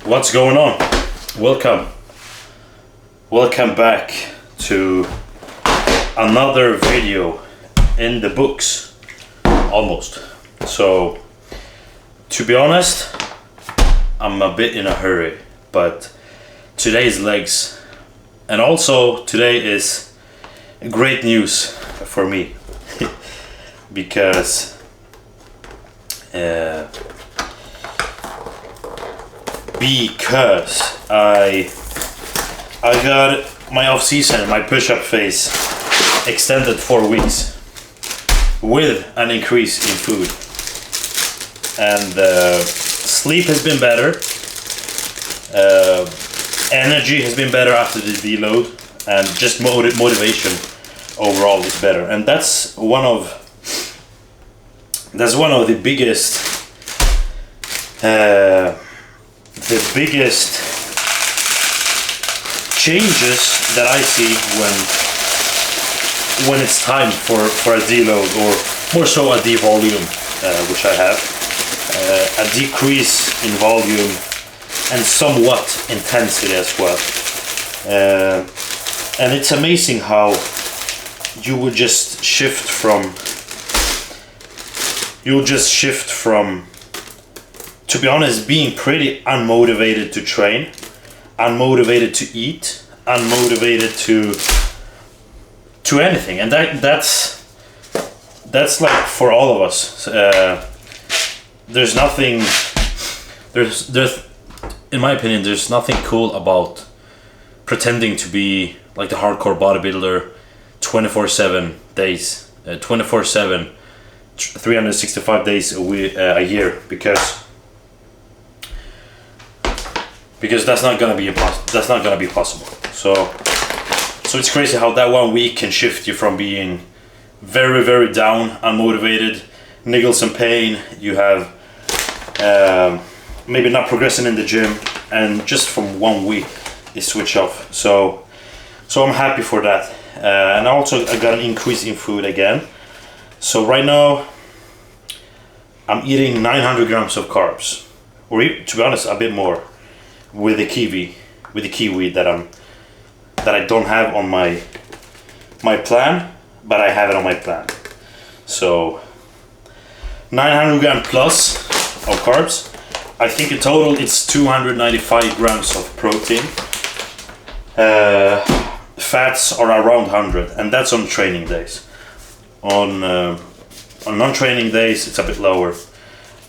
What's going on? Welcome back to another video in the books, almost. So, to be honest, I'm a bit in a hurry, but today is legs, and also today is great news for me because I got my off-season, my push-up phase extended 4 weeks with an increase in food, and sleep has been better, energy has been better after the deload, and just motivation overall is better. And that's one of the biggest changes that I see when it's time for a deload, or more so a devolume, which I have, a decrease in volume and somewhat intensity as well. And it's amazing how you would just shift from, to be honest, being pretty unmotivated to train, unmotivated to eat, unmotivated to anything. And that's like for all of us. There's in my opinion, there's nothing cool about pretending to be like the hardcore bodybuilder 24/7 days, 24/7, 365 days a year, because that's not gonna be possible. So it's crazy how that 1 week can shift you from being very, very down, unmotivated, niggles and pain. You have maybe not progressing in the gym, and just from 1 week it switch off. So I'm happy for that. And also I got an increase in food again. So right now I'm eating 900 grams of carbs, or to be honest, a bit more, with the kiwi that I don't have on my plan, but I have it on my plan. So 900 grams plus of carbs. I think in total it's 295 grams of protein. Fats are around 100, and that's on training days. On non-training days it's a bit lower.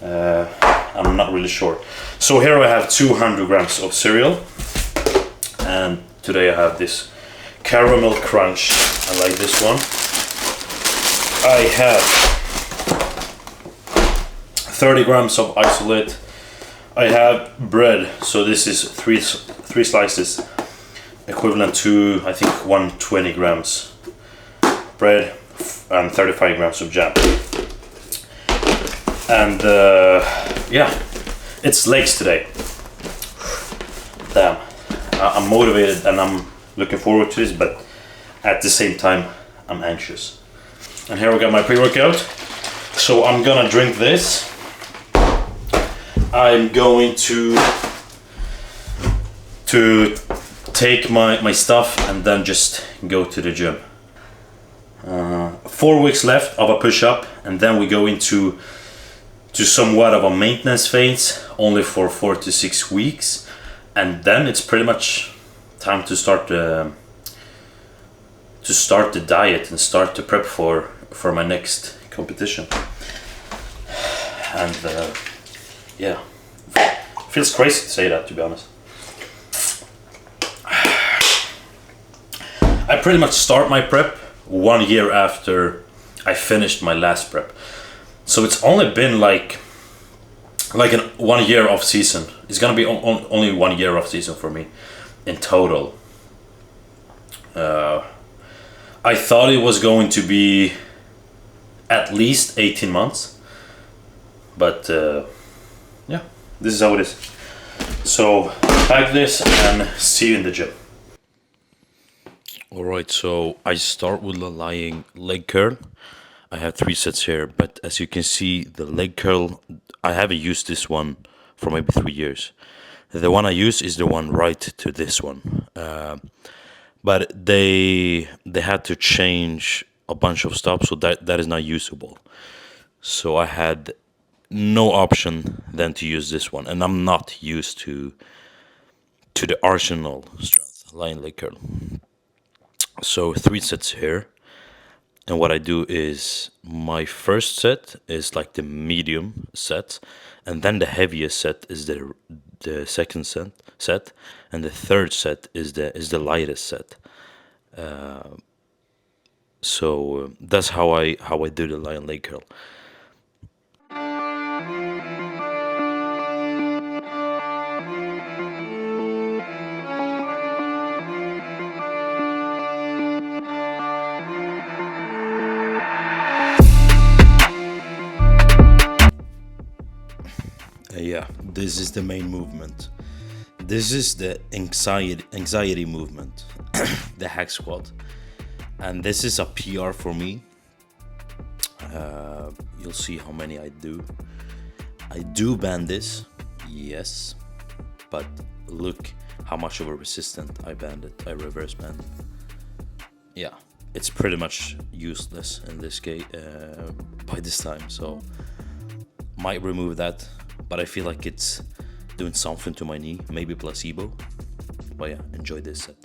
I'm not really sure. So here I have 200 grams of cereal, and today I have this caramel crunch. I like this one. I have 30 grams of isolate. I have bread, so this is three slices, equivalent to I think 120 grams bread, and 35 grams of jam. And yeah, it's legs today. Damn, I'm motivated and I'm looking forward to this, but at the same time I'm anxious. And here we got my pre-workout. So I'm gonna drink this. I'm going to take my stuff and then just go to the gym. 4 weeks left of a push-up, and then we go into somewhat of a maintenance phase, only for 4 to 6 weeks, and then it's pretty much time to start the diet and start to prep for my next competition. And yeah, feels crazy to say that, to be honest. I pretty much start my prep 1 year after I finished my last prep. So it's only been like 1 year off season. It's gonna be only 1 year off season for me in total. I thought it was going to be at least 18 months, but yeah, this is how it is. So pack this and see you in the gym. Alright, so I start with the lying leg curl. I have 3 sets here, but as you can see, the leg curl, I haven't used this one for maybe 3 years. The one I use is the one right to this one. But they had to change a bunch of stuff, so that is not usable. So I had no option than to use this one, and I'm not used to the Arsenal strength line leg curl. So 3 sets here, and what I do is my first set is like the medium set, and then the heaviest set is the second set, and the third set is the lightest set. So that's how I do the lion leg curl. Yeah, this is the main movement. This is the anxiety movement, the hack squat, and this is a PR for me. You'll see how many I do. I do band this, yes, but look how much of a resistant I band it. I reverse band. Yeah, it's pretty much useless in this case by this time. So might remove that, but I feel like it's doing something to my knee, maybe placebo. But yeah, enjoy this set.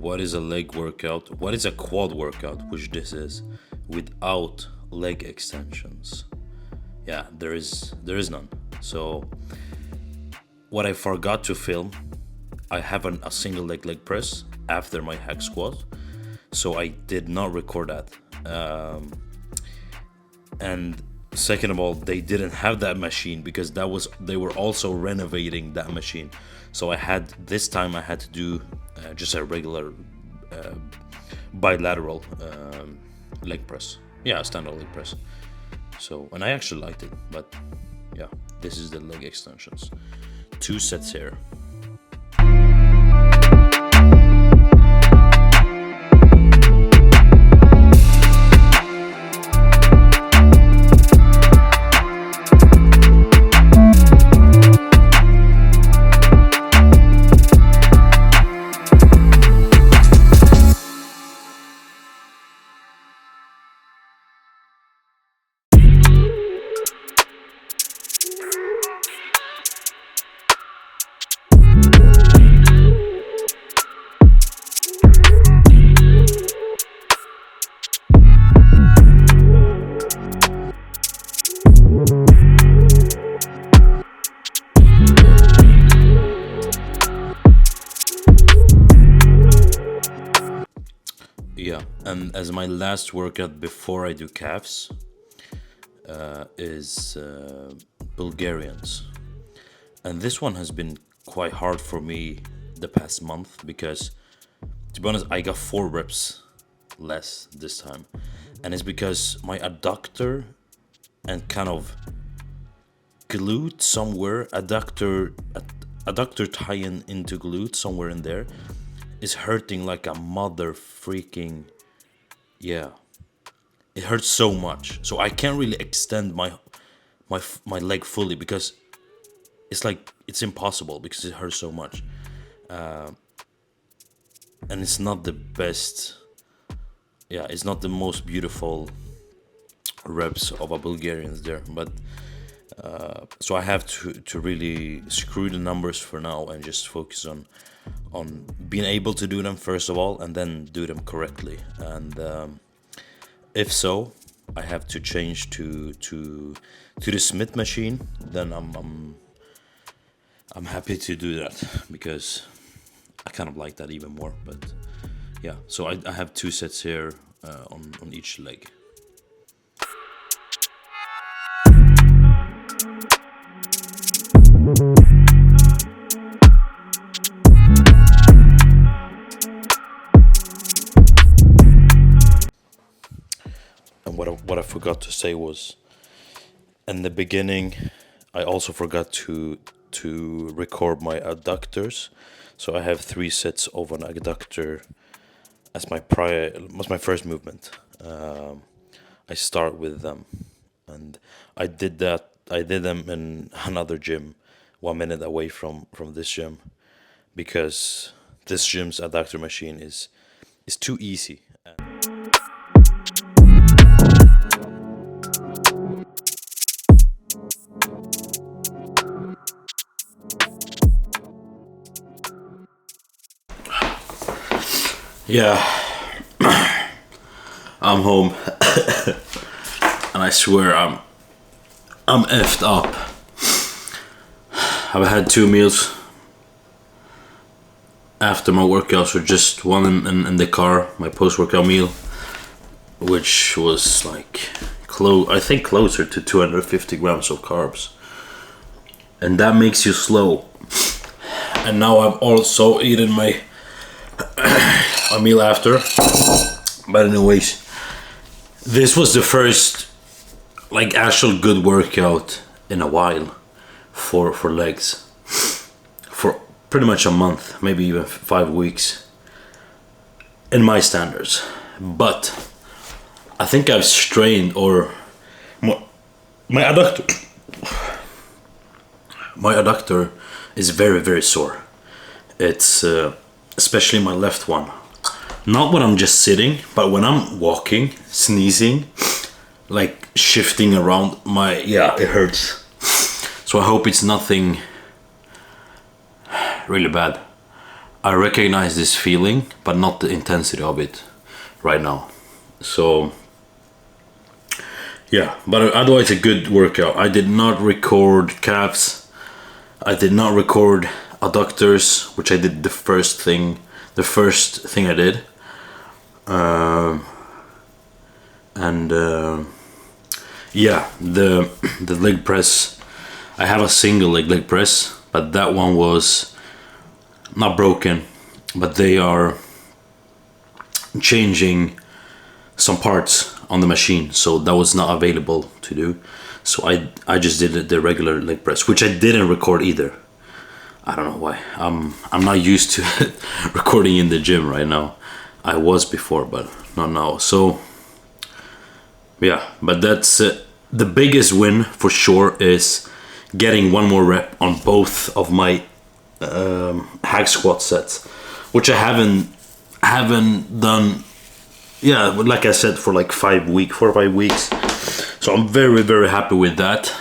What is a leg workout? What is a quad workout, which this is, without leg extensions? Yeah, there is none. So what I forgot to film, I have a single leg press after my hack squat, so I did not record that. And second of all, they didn't have that machine because they were also renovating that machine. So I had to do just a regular bilateral leg press. Yeah, standard leg press. So, and I actually liked it, but yeah, this is the leg extensions. 2 sets here. Yeah, and as my last workout before I do calves is Bulgarians. And this one has been quite hard for me the past month because, to be honest, I got 4 reps less this time. And it's because my adductor and kind of glute somewhere, adductor tying into glute somewhere in there, is hurting like a mother freaking, yeah. It hurts so much, so I can't really extend my leg fully because it's impossible because it hurts so much, and it's not the best. Yeah, it's not the most beautiful reps of a Bulgarians there, but so I have to really screw the numbers for now and just focus on being able to do them first of all, and then do them correctly. And If so, I have to change to the Smith machine, then I'm happy to do that, because I kind of like that even more. But yeah, so I have 2 sets here on each leg. And what I forgot to say was, in the beginning, I also forgot to record my adductors. So I have 3 sets of an adductor as my first movement. I start with them, and I did them in another gym, 1 minute away from this gym, because this gym's adductor machine is too easy. Yeah, I'm home, and I swear I'm effed up. I've had 2 meals after my workouts, or just one in the car, my post-workout meal, which was like I think closer to 250 grams of carbs, and that makes you slow. And now I've also eaten my meal after. But anyways, this was the first like actual good workout in a while for legs, for pretty much a month, maybe even 5 weeks in my standards. But I think I've strained, or my adductor is very, very sore. It's especially my left one. Not when I'm just sitting, but when I'm walking, sneezing, like shifting around, it hurts. So I hope it's nothing really bad. I recognize this feeling, but not the intensity of it right now. So yeah, but otherwise a good workout. I did not record calves. I did not record adductors, which I did the first thing I did. Yeah, the leg press, I have a single leg press, but that one was not broken, but they are changing some parts on the machine, so that was not available to do. So I just did the regular leg press, which I didn't record either. I don't know why. I'm not used to recording in the gym right now. I was before, but not now. So yeah, but that's the biggest win for sure, is getting 1 more rep on both of my hack squat sets, which I haven't done. Yeah, like I said, for like 4 or 5 weeks. So I'm very, very happy with that.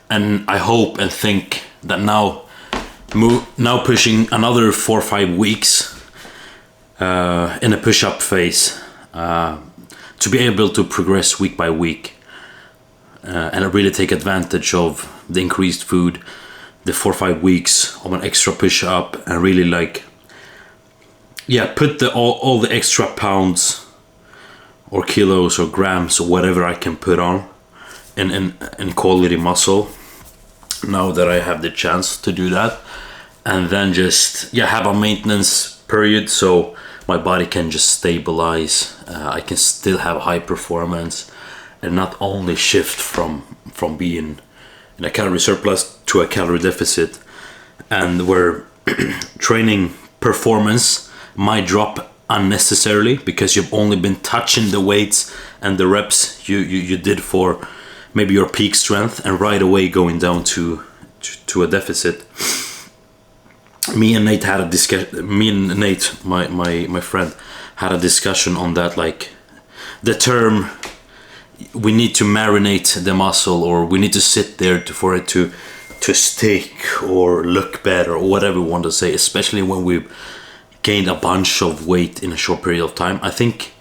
And I hope and think that now pushing another 4 or 5 weeks in a push-up phase, to be able to progress week by week, and really take advantage of the increased food, the 4 or 5 weeks of an extra push-up, and really put all the extra pounds or kilos or grams or whatever I can put on in quality muscle, now that I have the chance to do that. And then just have a maintenance period, so my body can just stabilize. I can still have high performance, and not only shift from being in a calorie surplus to a calorie deficit, and where training performance might drop unnecessarily because you've only been touching the weights and the reps you did for maybe your peak strength, and right away going down to a deficit. Me and Nate, my friend, had a discussion on that, like the term, we need to marinate the muscle, or we need to sit there for it to stick or look better, or whatever we want to say, especially when we've gained a bunch of weight in a short period of time. I think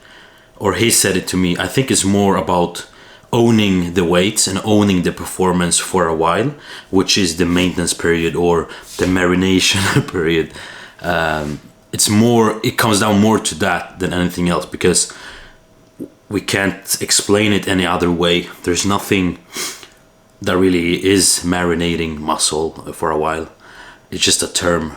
or he said it to me, I think it's more about owning the weights and owning the performance for a while, which is the maintenance period or the marination period. It comes down more to that than anything else, because we can't explain it any other way. There's nothing that really is marinating muscle for a while. It's just a term,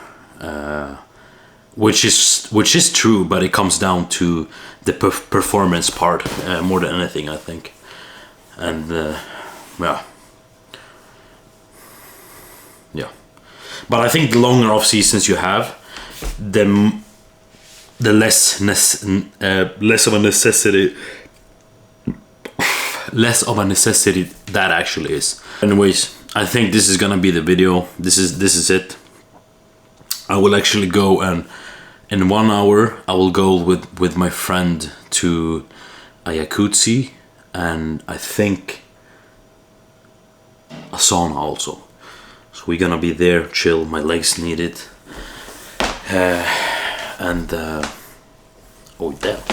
which is true, but it comes down to the performance part more than anything, I think. And yeah. But I think the longer off seasons you have, the less of a necessity that actually is. Anyways, I think this is gonna be the video. This is it. I will actually go, and in 1 hour I will go with my friend to a jacuzzi, and I think a sauna also. So we're gonna be there, chill. My legs need it. Oh damn.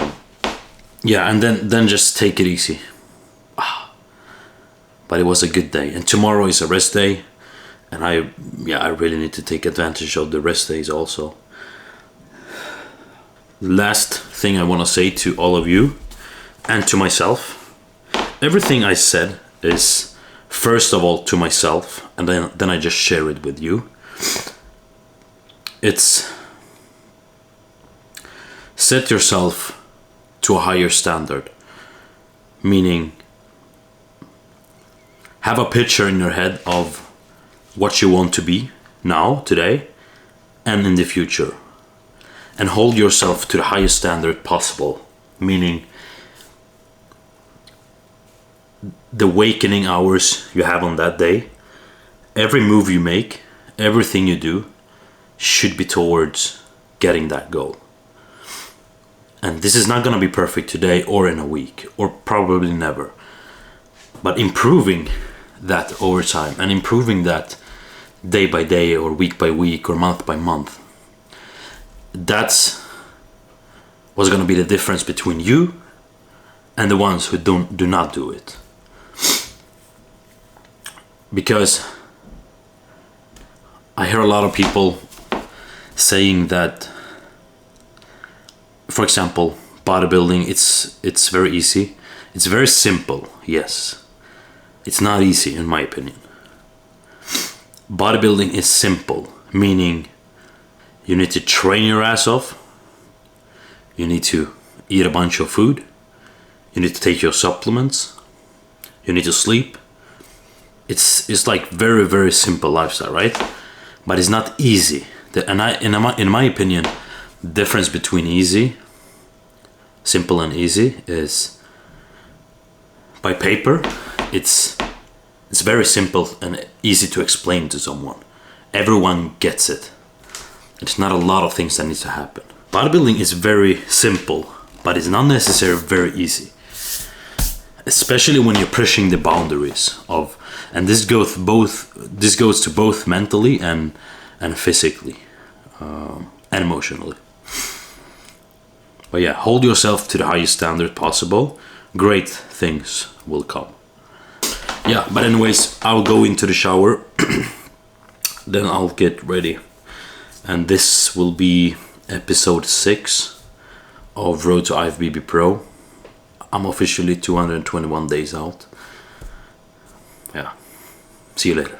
Yeah, and then just take it easy. But it was a good day, and tomorrow is a rest day, and I really need to take advantage of the rest days also. Last thing I want to say to all of you and to myself, everything I said is first of all to myself, and then I just share it with you. It's set yourself to a higher standard, meaning have a picture in your head of what you want to be now, today, and in the future, and hold yourself to the highest standard possible, meaning the wakening hours you have on that day, every move you make, everything you do should be towards getting that goal. And this is not going to be perfect today or in a week, or probably never, but improving that over time, and improving that day by day or week by week or month by month, that's what's going to be the difference between you and the ones who do not do it. Because I hear a lot of people saying that, for example, bodybuilding, it's very easy. It's very simple, yes. It's not easy, in my opinion. Bodybuilding is simple, meaning you need to train your ass off, you need to eat a bunch of food, you need to take your supplements, you need to sleep. It's like very, very simple lifestyle, right? But it's not easy. In my opinion, the difference between simple and easy is, by paper, it's very simple and easy to explain to someone. Everyone gets it. It's not a lot of things that need to happen. Bodybuilding is very simple, but it's not necessarily very easy. Especially when you're pushing the boundaries of, and this goes to both mentally and physically and emotionally. But yeah, hold yourself to the highest standard possible. Great things will come. Yeah, but anyways, I'll go into the shower, then I'll get ready. And this will be episode 6 of Road to IFBB Pro. I'm officially 221 days out. Yeah, see you later.